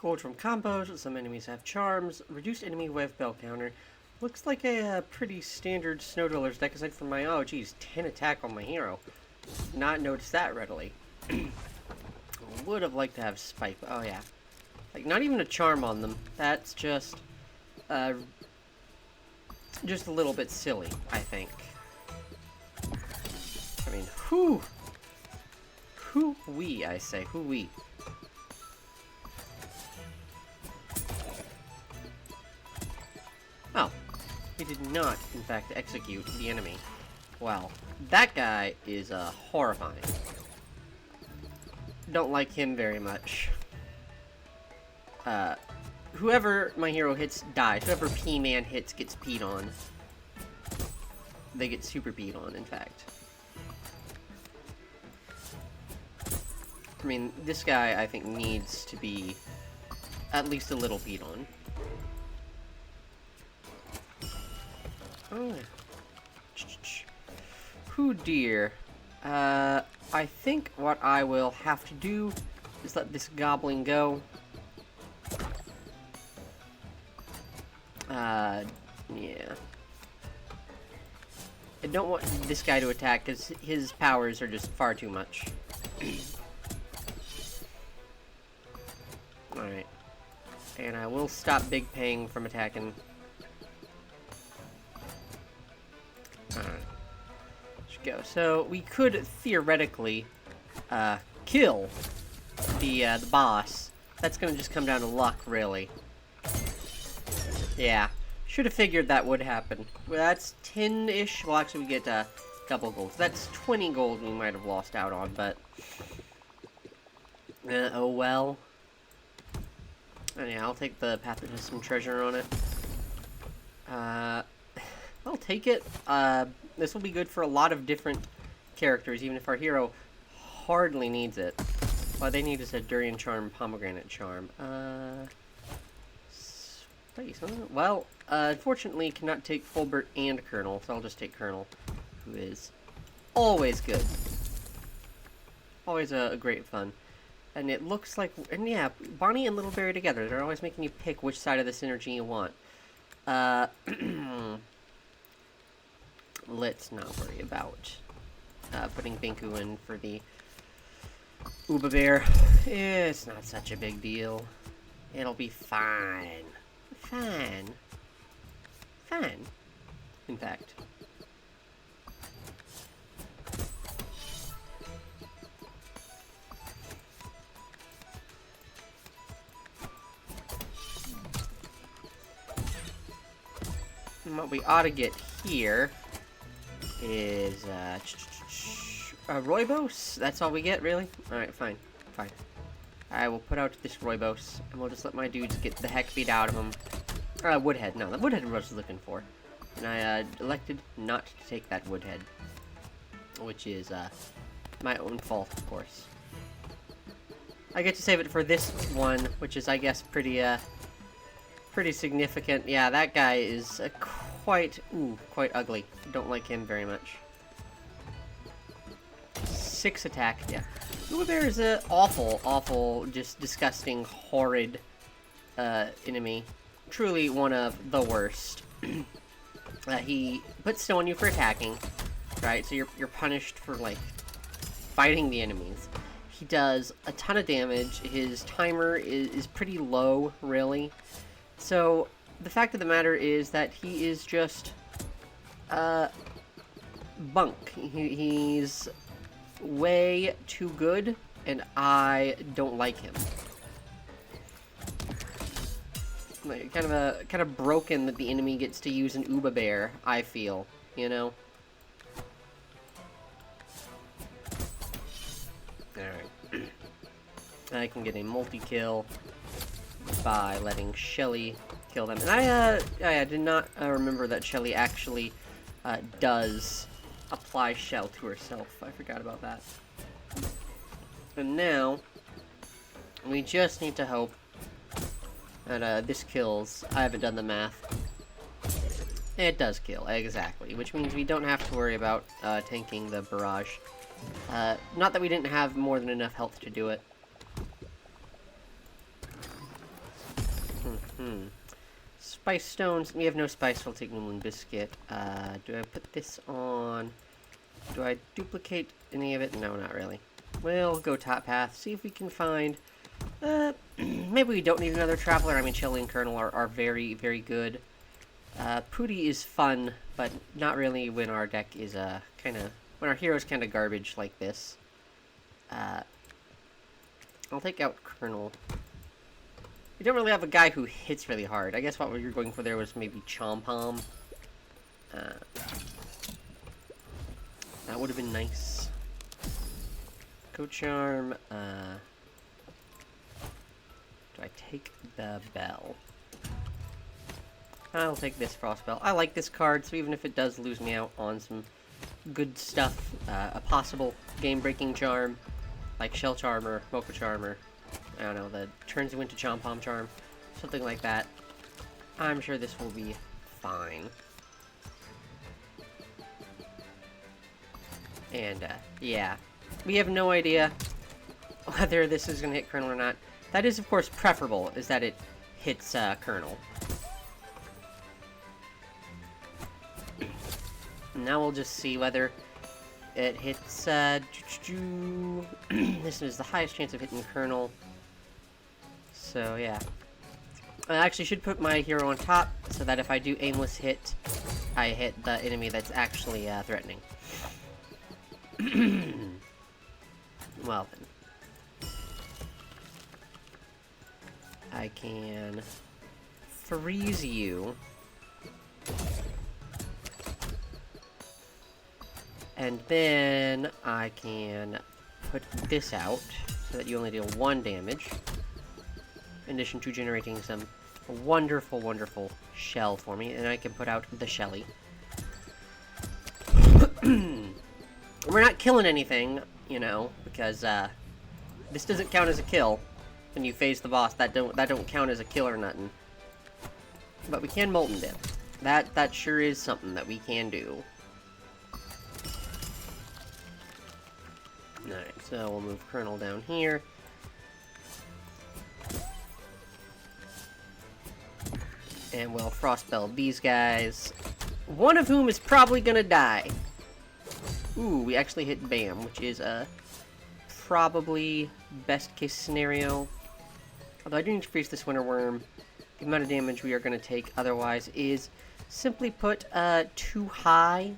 Gold from combos. Some enemies have charms. Reduced enemy wave bell counter. Looks like a pretty standard Snow Dwellers deck aside from my, oh geez, 10 attack on my hero. Not noticed that readily. Would have liked to have Spike. Oh yeah. Like, not even a charm on them. That's just a little bit silly, I think. I mean, Hoo-wee, I say. Hoo-wee. Oh. He did not, in fact, execute the enemy. Wow. That guy is, horrifying. Don't like him very much. Whoever my hero hits dies. Whoever P-Man hits gets peed on. They get super peed on, in fact. I mean, this guy, I think, needs to be at least a little peed on. Oh. Who dear. I think what I will have to do is let this goblin go. Yeah. I don't want this guy to attack because his powers are just far too much. Alright. And I will stop Big Pang from attacking. Alright. Let's go. So, we could theoretically, kill the boss. That's gonna just come down to luck, really. Yeah. Should have figured that would happen. Well, that's 10-ish. Well, actually, we get a couple gold. That's 20 gold we might have lost out on, but... oh well. And yeah, I'll take the path that has some treasure on it. I'll take it. This will be good for a lot of different characters, even if our hero hardly needs it. What they need is a Durian Charm, Pomegranate Charm. Space, huh? Well, unfortunately, cannot take Fulbert and Colonel, so I'll just take Colonel, who is always good. Always a great fun. And it looks like, and yeah, Bonnie and Little Berry together, they're always making you pick which side of the synergy you want. Let's not worry about putting Binku in for the Uba Bear. It's not such a big deal. It'll be fine. Fine. Fine. In fact. And what we ought to get here is, Rooibos? That's all we get, really? Alright, fine. Fine. I will put out this Rooibos, and we'll just let my dudes get the heck beat out of them. Woodhead. No, the Woodhead I was looking for. And I, elected not to take that Woodhead. Which is, my own fault, of course. I get to save it for this one, which is, I guess, pretty significant. Yeah, that guy is, quite ugly. Don't like him very much. 6 attack, yeah. Uba Bear is a awful, just disgusting, horrid, enemy. Truly one of the worst. He puts snow on you for attacking, right? So you're punished for, like, fighting the enemies. He does a ton of damage. His timer is pretty low, really. So, the fact of the matter is that he is just, bunk. He's way too good, and I don't like him. Like, kind of broken that the enemy gets to use an Uba Bear, I feel, you know? Alright. I can get a multi-kill by letting Shelly kill them. And I did not remember that Shelly actually does apply shell to herself. I forgot about that. And now, we just need to hope that this kills. I haven't done the math. It does kill, exactly. Which means we don't have to worry about tanking the barrage. Not that we didn't have more than enough health to do it. Spice stones. We have no spice, so I'll take Moonland Biscuit. Do I put this on? Do I duplicate any of it? No, not really. We'll go top path, see if we can find... maybe we don't need another Traveler. I mean, Shelly and Colonel are very, very good. Pooty is fun, but not really when our deck is, when our hero's kind of garbage like this. I'll take out Colonel. We don't really have a guy who hits really hard. I guess what we were going for there was maybe Chompom. That would have been nice. Coat Charm. Do I take the Bell? I'll take this Frost Bell. I like this card, so even if it does lose me out on some good stuff, a possible game-breaking charm, like Shell Charmer, Mocha Charmer, I don't know, that turns you into Chompom Charm, something like that. I'm sure this will be fine. And, yeah. We have no idea whether this is going to hit Colonel or not. That is, of course, preferable, is that it hits, Colonel. Now we'll just see whether it hits, this is the highest chance of hitting Colonel. So, yeah. I actually should put my hero on top, so that if I do aimless hit, I hit the enemy that's actually, threatening. Well, then. I can freeze you. And then I can put this out so that you only deal 1 damage. In addition to generating some wonderful, wonderful shell for me. And I can put out the Shelly. We're not killing anything, you know, because this doesn't count as a kill. When you phase the boss, that don't count as a kill or nothing. But we can Molten Dip. That sure is something that we can do. Alright, so we'll move Colonel down here. And we'll Frostbell these guys. One of whom is probably gonna die. Ooh, we actually hit Bam, which is probably best case scenario. Although I do need to freeze this Winter Worm. The amount of damage we are going to take otherwise is simply put too high.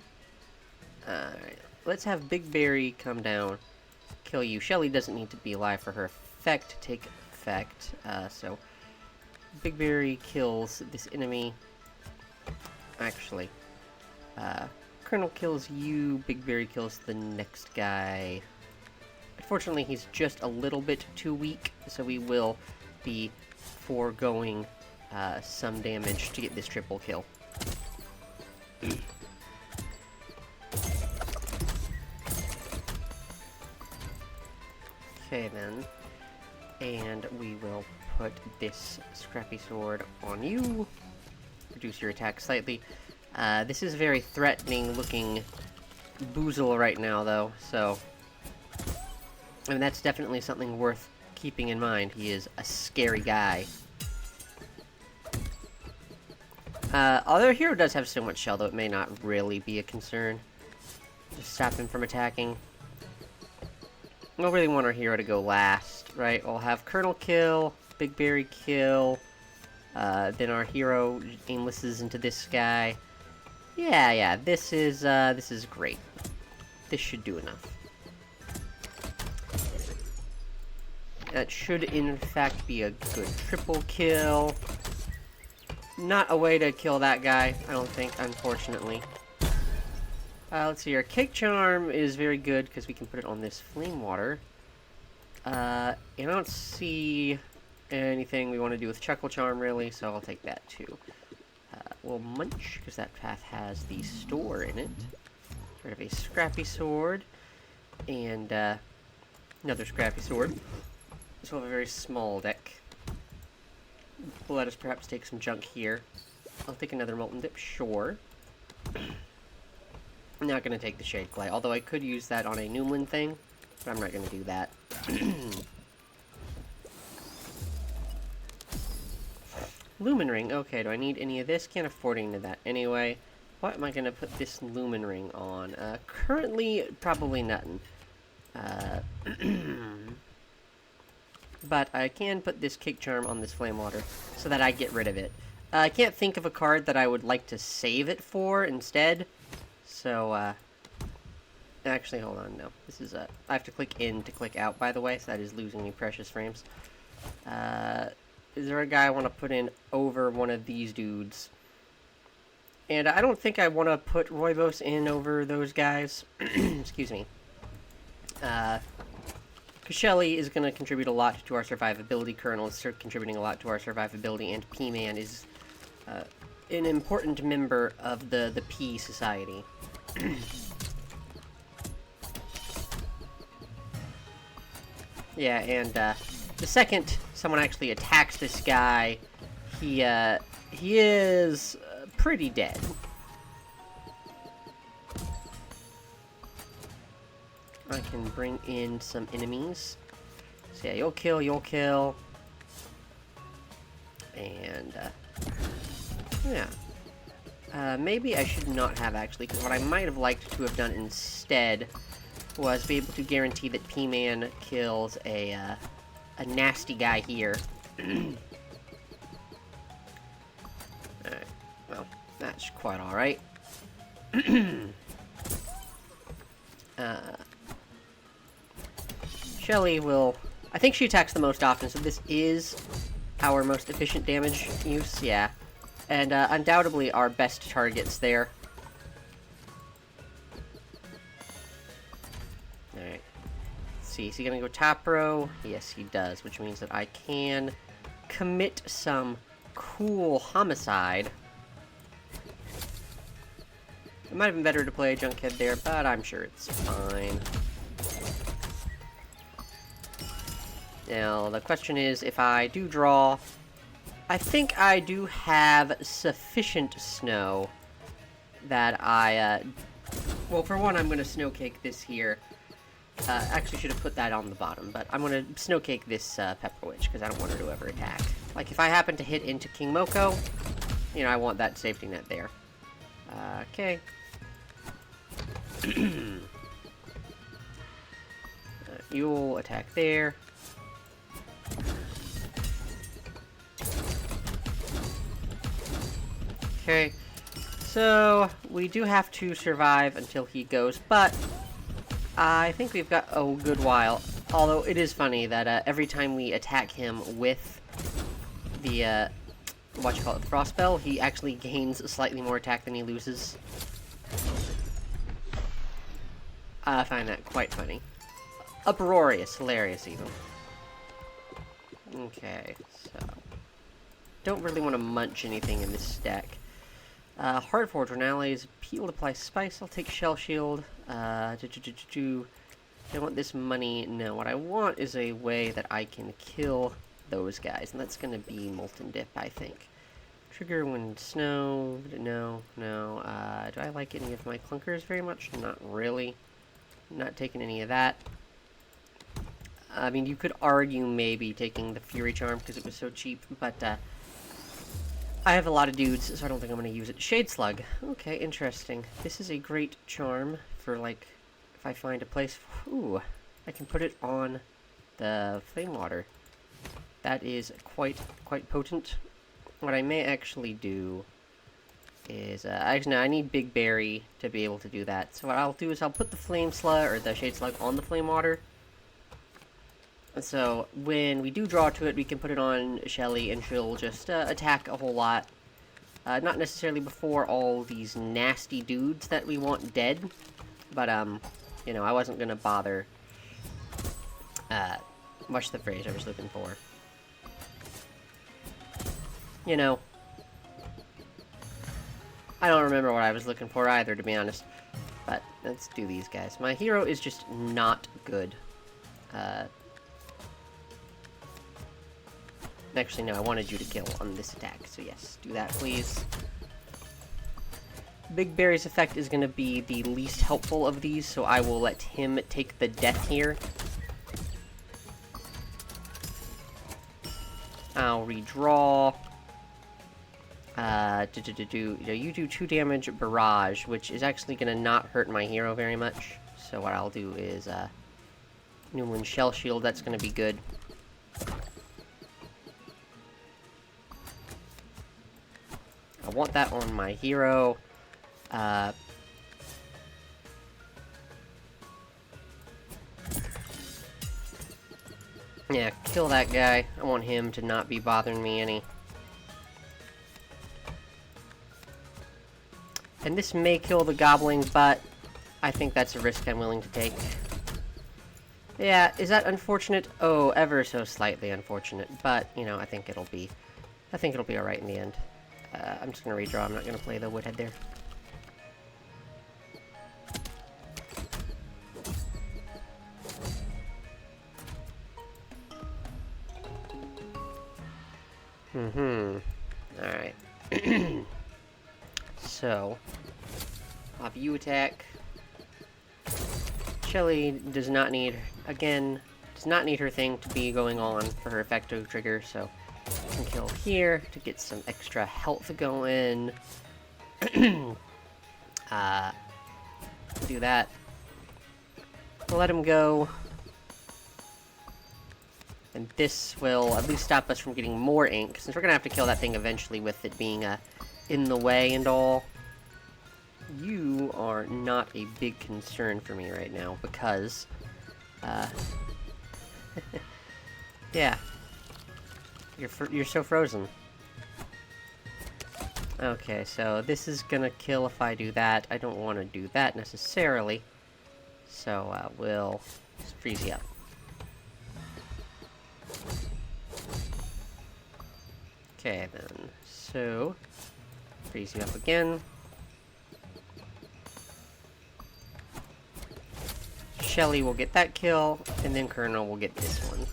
Alright, let's have Big Berry come down, kill you. Shelly doesn't need to be alive for her effect to take effect. So Big Berry kills this enemy. Actually, Colonel kills you, Big Berry kills the next guy. Unfortunately, he's just a little bit too weak, so we will be foregoing some damage to get this triple kill. Okay, then. And we will put this Scrappy Sword on you. Reduce your attack slightly. This is a very threatening looking Boozle right now, though, so... I mean, that's definitely something worth keeping in mind. He is a scary guy. Although hero does have so much shell, though it may not really be a concern. Just stop him from attacking. We don't really want our hero to go last, right? We'll have Colonel kill, Big Berry kill, then our hero aimlesses into this guy. Yeah, this is great. This should do enough. That should, in fact, be a good triple kill. Not a way to kill that guy, I don't think, unfortunately. Let's see, our Cake Charm is very good, because we can put it on this Flamewater. And I don't see anything we want to do with Chuckle Charm, really, so I'll take that, too. We'll Munch, because that path has the store in it. Rid of a Scrappy Sword. And, another Scrappy Sword. This will have a very small deck. Will let us perhaps take some junk here. I'll take another Molten Dip, sure. I'm not going to take the Shade Clay, although I could use that on a Noomlin thing, but I'm not going to do that. Lumen ring. Okay, do I need any of this? Can't afford any of that anyway. What am I going to put this lumen ring on? Currently, probably nothing. But I can put this kick charm on this Flamewater so that I get rid of it. I can't think of a card that I would like to save it for instead. So, actually, hold on, no. This is, I have to click in to click out, by the way, so that is losing me precious frames. Is there a guy I want to put in over one of these dudes? And I don't think I want to put Roybos in over those guys. Excuse me. Shelly is going to contribute a lot to our survivability. Colonel is contributing a lot to our survivability, and P-Man is an important member of the P Society. Yeah, and the second someone actually attacks this guy, he is pretty dead. I can bring in some enemies. So yeah, you'll kill. And, yeah. Maybe I should not have, actually, because what I might have liked to have done instead was be able to guarantee that P-Man kills a nasty guy here. Alright, well, that's quite alright. Shelly will... I think she attacks the most often, so this is our most efficient damage use, yeah. And undoubtedly our best targets there. Alright. Let's see, is he gonna go top row? Yes, he does, which means that I can commit some cool homicide. It might have been better to play a Junkhead there, but I'm sure it's fine. Now, the question is, if I do draw... I think I do have sufficient snow that I, well, for one, I'm going to snowcake this here. Actually, should have put that on the bottom, but I'm going to snowcake this Pepper Witch, because I don't want her to ever attack. Like, if I happen to hit into King Moko, you know, I want that safety net there. Okay. You'll attack there. Okay, so we do have to survive until he goes, but I think we've got a good while. Although it is funny that every time we attack him with the the frost spell, he actually gains slightly more attack than he loses. I find that quite funny. Uproarious, hilarious even. Okay, so don't really want to munch anything in this deck. Hard Forge when allies peel to apply spice. I'll take Shell Shield. I want this money. No, what I want is a way that I can kill those guys, and that's going to be Molten Dip, I think. Trigger when snow. No. Do I like any of my clunkers very much? Not really. Not taking any of that. I mean, you could argue maybe taking the Fury Charm because it was so cheap, but I have a lot of dudes, so I don't think I'm going to use it. Shade Slug. Okay, interesting. This is a great charm for, like, if I find a place... Ooh, I can put it on the Flamewater. That is quite potent. What I may actually do is... actually, no, I need Big Berry to be able to do that. So what I'll do is I'll put the Flame Slug, or the Shade Slug, on the Flamewater. And so, when we do draw to it, we can put it on Shelly, and she'll just attack a whole lot. Not necessarily before all these nasty dudes that we want dead. But, you know, I wasn't gonna bother. What's the phrase I was looking for? You know. I don't remember what I was looking for either, to be honest. But, let's do these guys. My hero is just not good. Actually, no, I wanted you to kill on this attack, so yes, do that, please. Big Berry's effect is going to be the least helpful of these, so I will let him take the death here. I'll redraw. You do 2 damage barrage, which is actually gonna not hurt my hero very much. So what I'll do is, Newland Shell Shield, that's gonna be good. I want that on my hero. Yeah, kill that guy. I want him to not be bothering me any. And this may kill the goblin, but I think that's a risk I'm willing to take. Yeah, is that unfortunate? Oh, ever so slightly unfortunate. But, you know, I think it'll be alright in the end. I'm just gonna redraw. I'm not gonna play the Woodhead there. Alright. So, I'll have you attack. Shelly does not need her thing to be going on for her effect to trigger, so I can kill here to get some extra health going. Do that. We'll let him go. And this will at least stop us from getting more ink, since we're gonna have to kill that thing eventually with it being in the way and all. You are not a big concern for me right now, because, yeah. You're so frozen. Okay, so this is gonna kill if I do that. I don't want to do that necessarily. So, we'll just freeze you up. Okay, then. So, freeze you up again. Shelly will get that kill, and then Colonel will get this one.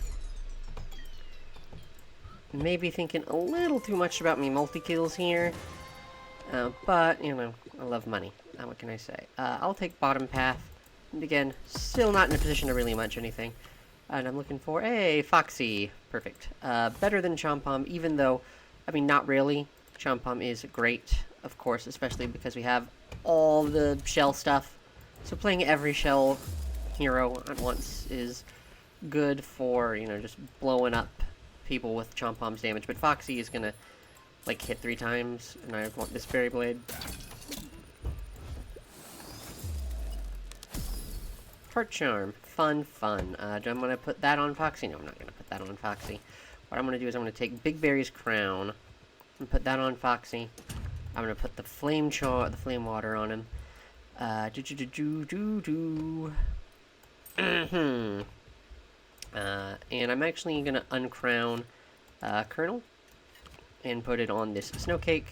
Maybe thinking a little too much about me multi-kills here. But, you know, I love money. What can I say? I'll take bottom path. And again, still not in a position to really munch anything. And I'm looking for a Foxy. Perfect. Better than Chompom, even though, I mean, not really. Chompom is great, of course, especially because we have all the shell stuff. So playing every shell hero at once is good for, you know, just blowing up people with Chompom's damage. But Foxy is gonna, like, hit 3 times, and I want this Fairy Blade. Heart Charm. Fun, fun. Do I'm gonna put that on Foxy? No, I'm not gonna put that on Foxy. What I'm gonna do is I'm gonna take Big Berry's crown and put that on Foxy. I'm gonna put the Flamewater on him. And I'm actually gonna uncrown Colonel and put it on this Snowcake.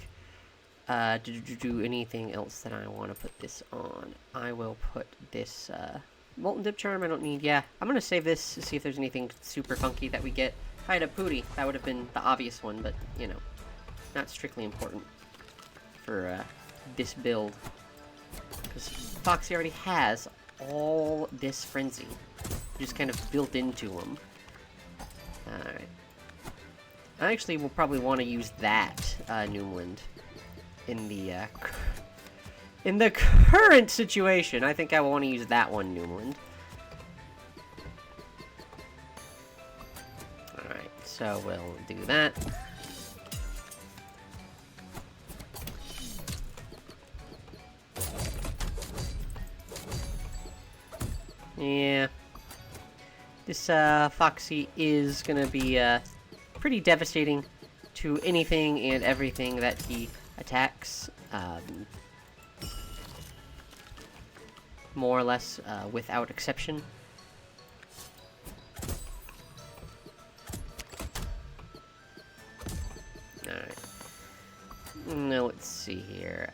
Anything else that I want to put this on? I will put this Molten Dip Charm. I don't need. Yeah, I'm gonna save this to see if there's anything super funky that we get. If I had a Pooty, that would have been the obvious one, but you know, not strictly important for this build, because Foxy already has all this frenzy, just kind of built into him. Alright. I actually will probably want to use that Newland in the current situation. I think I will want to use that one Newland. Alright, so we'll do that. Yeah. This Foxy is gonna be pretty devastating to anything and everything that he attacks. More or less without exception. Alright. Now let's see here.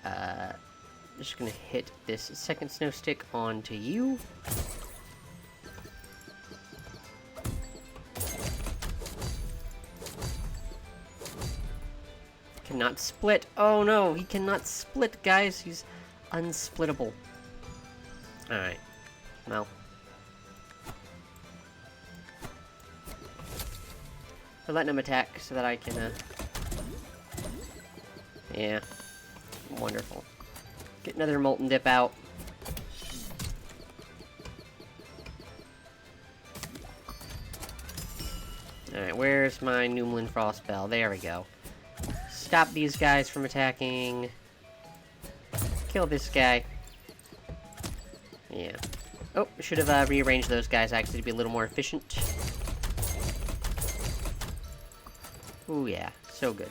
Just gonna hit this second snow stick onto you. Cannot split. Oh no, he cannot split, guys. He's unsplittable. Alright. Well. We're letting him attack so that I can, Yeah. Wonderful. Get another Molten Dip out. Alright, where's my Wildfrost Bell? There we go. Stop these guys from attacking. Kill this guy. Yeah. Oh, should have rearranged those guys actually to be a little more efficient. Ooh, yeah. So good.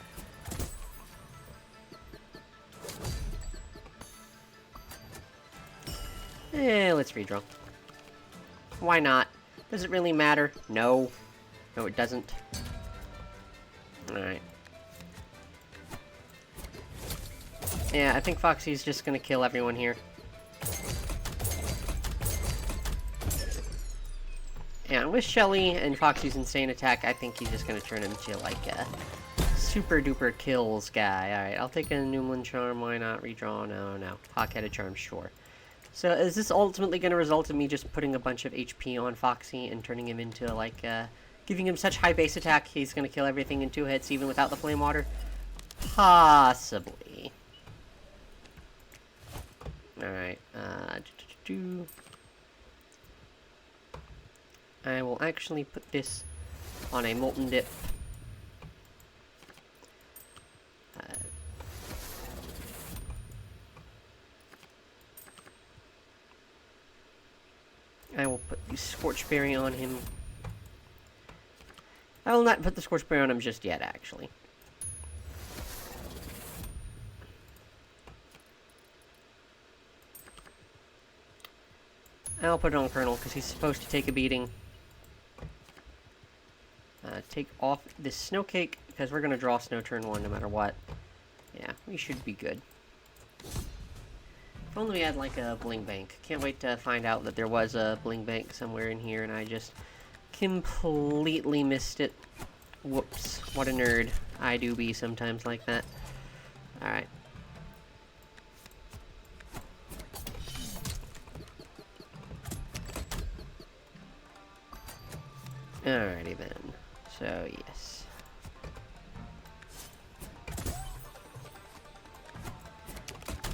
Let's redraw. Why not? Does it really matter? No. No, it doesn't. Alright. Yeah, I think Foxy's just gonna kill everyone here. Yeah, with Shelly and Foxy's insane attack, I think he's just gonna turn into, like, a super duper kills guy. Alright, I'll take a Noomlin Charm, why not? Redraw, no. Hawk-Headed Charm, sure. So, is this ultimately gonna result in me just putting a bunch of HP on Foxy and turning him into, like, giving him such high base attack, he's gonna kill everything in 2 hits, even without the Flamewater? Possibly. Alright, I will actually put this on a Molten Dip. I will put the Scorch Berry on him. I will not put the Scorch Berry on him just yet, actually. I'll put it on Colonel, because he's supposed to take a beating. Take off this Snow Cake, because we're going to draw Snow turn 1 no matter what. Yeah, we should be good. If only we had, like, a Bling Bank. Can't wait to find out that there was a Bling Bank somewhere in here, and I just completely missed it. Whoops. What a nerd. I do be sometimes like that. Alright. Alrighty then. So, yes.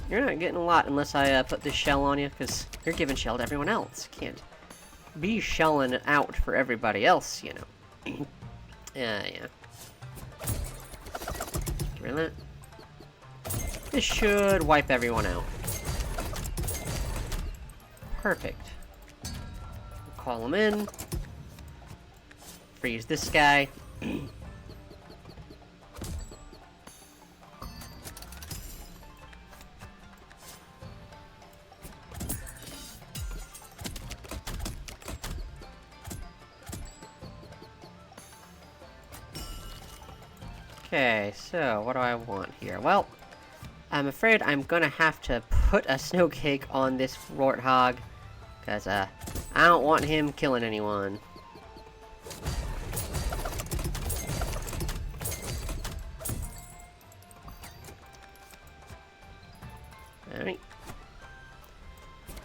You're not getting a lot unless I put this shell on you, because you're giving shell to everyone else. Can't be shelling out for everybody else, you know. Yeah. Get rid of that. This should wipe everyone out. Perfect. Call them in. Freeze this guy. Okay, so what do I want here? Well, I'm afraid I'm gonna have to put a Snow Cake on this Warthog, because I don't want him killing anyone. Alright.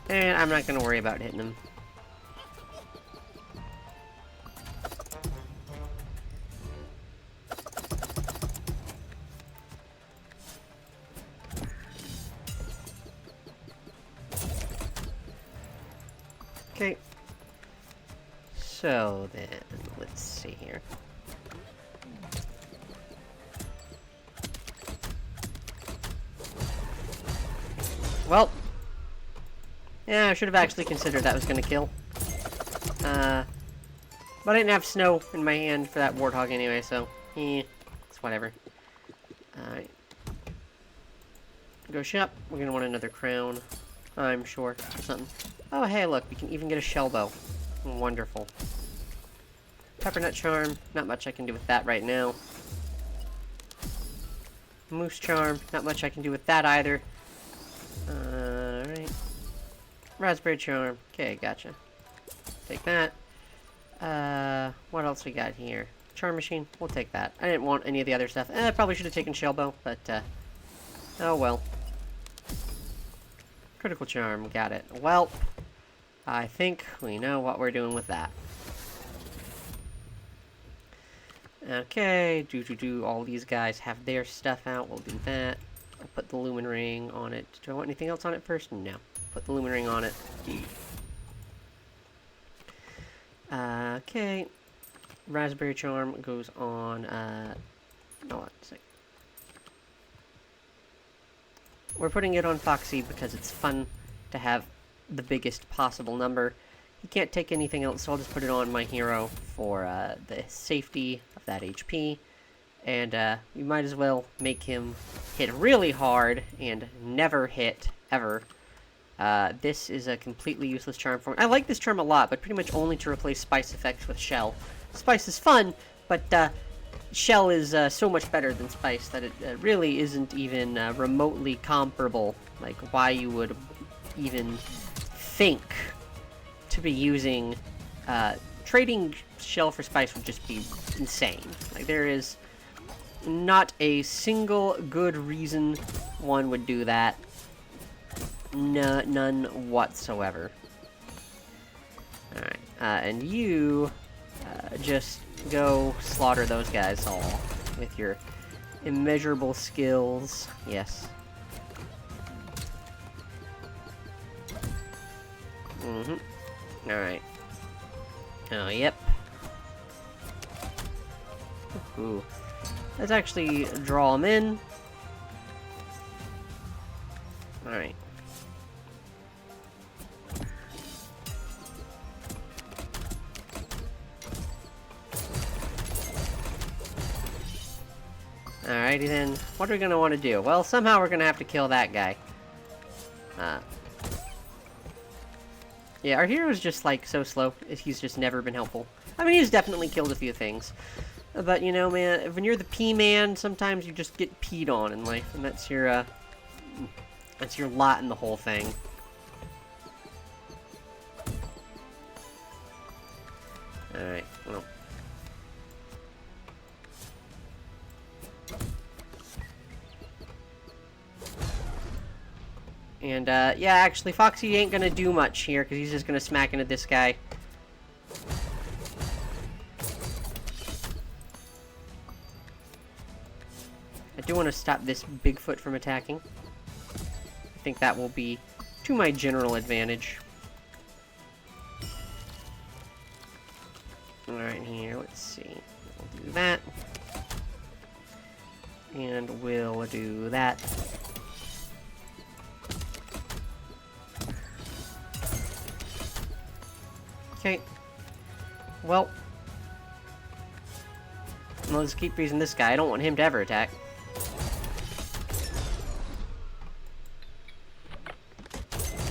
And I'm not gonna worry about hitting him. Okay. So then, let's see here. Well, yeah, I should have actually considered that was gonna kill. But I didn't have snow in my hand for that Warthog anyway, so, it's whatever. Alright. Go shop. We're gonna want another crown, I'm sure, or something. Oh, hey, look, we can even get a shell bow. Wonderful. Peppernut Charm, not much I can do with that right now. Moose Charm, not much I can do with that either. Alright. Raspberry Charm. Okay, gotcha. Take that. What else we got here? Charm Machine. We'll take that. I didn't want any of the other stuff. I probably should have taken Shellbow, but, oh well. Critical Charm. Got it. Well, I think we know what we're doing with that. Okay, all these guys have their stuff out. We'll do that. I'll put the lumen ring on it. Do I want anything else on it first? No. Put the lumen ring on it. Okay. Raspberry charm goes on, no, one sec. We're putting it on Foxy because it's fun to have the biggest possible number. He can't take anything else, so I'll just put it on my hero for the safety of that HP. And we might as well make him hit really hard and never hit, ever. This is a completely useless charm for me. I like this charm a lot, but pretty much only to replace Spice effects with Shell. Spice is fun, but Shell is so much better than Spice that it really isn't even remotely comparable. Like, why you would even think to be using... trading Shell for Spice would just be insane. Like, there is not a single good reason one would do that. None whatsoever. Alright, and you just go slaughter those guys all with your immeasurable skills. Yes. Alright. Oh, yep. Ooh. Let's actually draw them in. Alright. Alrighty then, what are we gonna want to do? Well, somehow we're gonna have to kill that guy. Yeah, our hero's just, like, so slow. He's just never been helpful. I mean, he's definitely killed a few things. But, you know, man, when you're the P-man, sometimes you just get peed on in life, and that's your lot in the whole thing. Alright, well. And, yeah, actually, Foxy ain't gonna do much here, because he's just gonna smack into this guy. I do want to stop this Bigfoot from attacking. I think that will be to my general advantage. Alright, here, let's see. We'll do that. And we'll do that. Okay. Well. Let's keep freezing this guy. I don't want him to ever attack.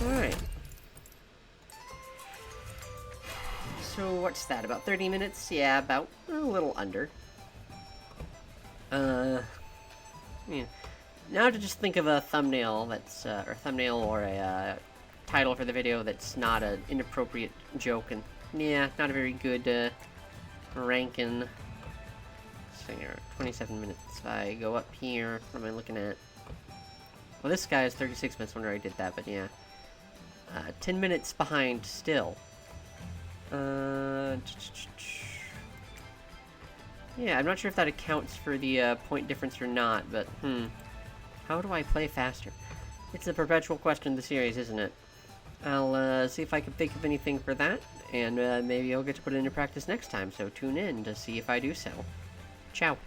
Alright. So, what's that? About 30 minutes? Yeah, about a little under. Yeah. Now to just think of a thumbnail that's, or thumbnail or a, title for the video that's not an inappropriate joke, and yeah, not a very good ranking. So here, 27 minutes. If I go up here, what am I looking at? Well, this guy is 36 minutes. Wonder I did that, but yeah, 10 minutes behind still. Yeah, I'm not sure if that accounts for the point difference or not, but how do I play faster? It's a perpetual question of the series, isn't it? I'll see if I can think of anything for that, and maybe I'll get to put it into practice next time, so tune in to see if I do so. Ciao.